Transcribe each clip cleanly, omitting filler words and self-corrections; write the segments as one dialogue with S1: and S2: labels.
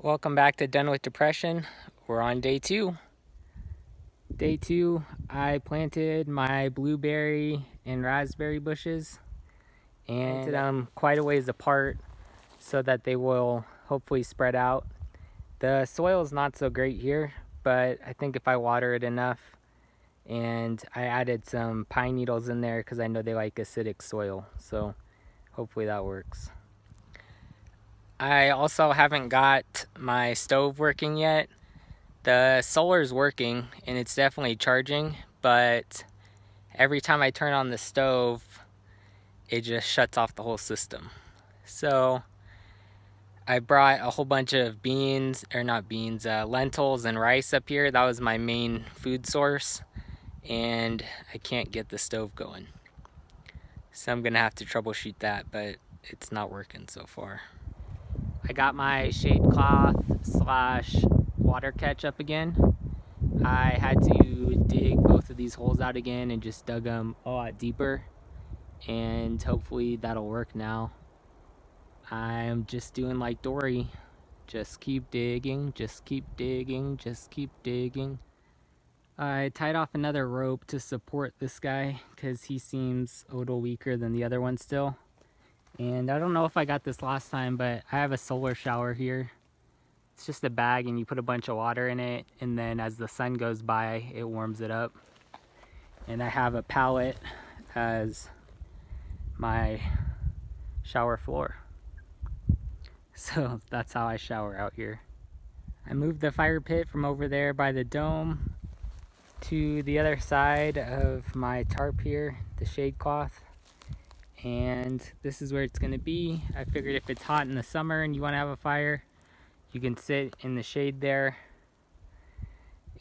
S1: Welcome back to Done with Depression. We're on day two. Day two, I planted my blueberry and raspberry bushes and planted them quite a ways apart so that they will hopefully spread out. The soil is not so great here, but I think if I water it enough, and I added some pine needles in there because I know they like acidic soil, so hopefully that works. I also haven't got my stove working yet. The solar's working and it's definitely charging, but every time I turn on the stove, it just shuts off the whole system. So I brought a whole bunch of lentils and rice up here. That was my main food source, and I can't get the stove going. So I'm gonna have to troubleshoot that, but it's not working so far. I got my shade cloth / water catch up again. I had to dig both of these holes out again and just dug them a lot deeper, and hopefully that'll work now. I'm just doing like Dory, just keep digging, just keep digging, just keep digging. I tied off another rope to support this guy because he seems a little weaker than the other one still. And I don't know if I got this last time, but I have a solar shower here. It's just a bag and you put a bunch of water in it, and then as the sun goes by, it warms it up. And I have a pallet as my shower floor. So that's how I shower out here. I moved the fire pit from over there by the dome to the other side of my tarp here, the shade cloth. And this is where it's gonna be. I figured if it's hot in the summer and you wanna have a fire, you can sit in the shade there.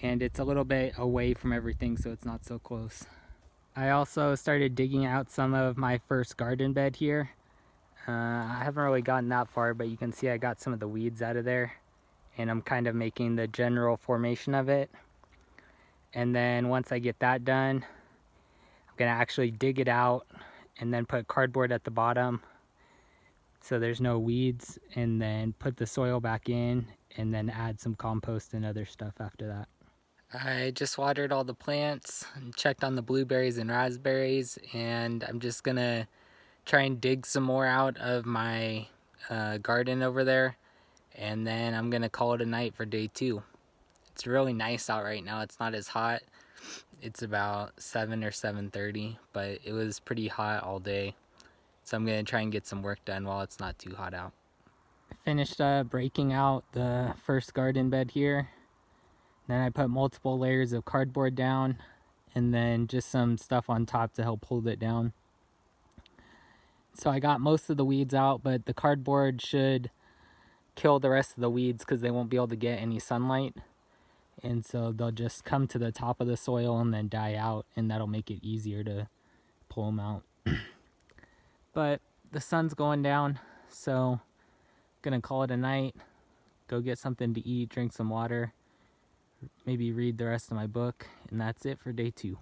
S1: And it's a little bit away from everything, so it's not so close. I also started digging out some of my first garden bed here. I haven't really gotten that far, but you can see I got some of the weeds out of there, and I'm kind of making the general formation of it. And then once I get that done, I'm gonna actually dig it out and then put cardboard at the bottom so there's no weeds, and then put the soil back in, and then add some compost and other stuff after that. I just watered all the plants and checked on the blueberries and raspberries, and I'm just gonna try and dig some more out of my garden over there, and then I'm gonna call it a night for day two. It's really nice out right now. It's not as hot. It's about 7 or 7:30, but it was pretty hot all day, so I'm gonna try and get some work done while it's not too hot out. I finished breaking out the first garden bed here. Then I put multiple layers of cardboard down, and then just some stuff on top to help hold it down. So I got most of the weeds out, but the cardboard should kill the rest of the weeds because they won't be able to get any sunlight. And so they'll just come to the top of the soil and then die out, and that'll make it easier to pull them out. But the sun's going down, so I'm gonna call it a night, go get something to eat, drink some water, maybe read the rest of my book, and that's it for day two.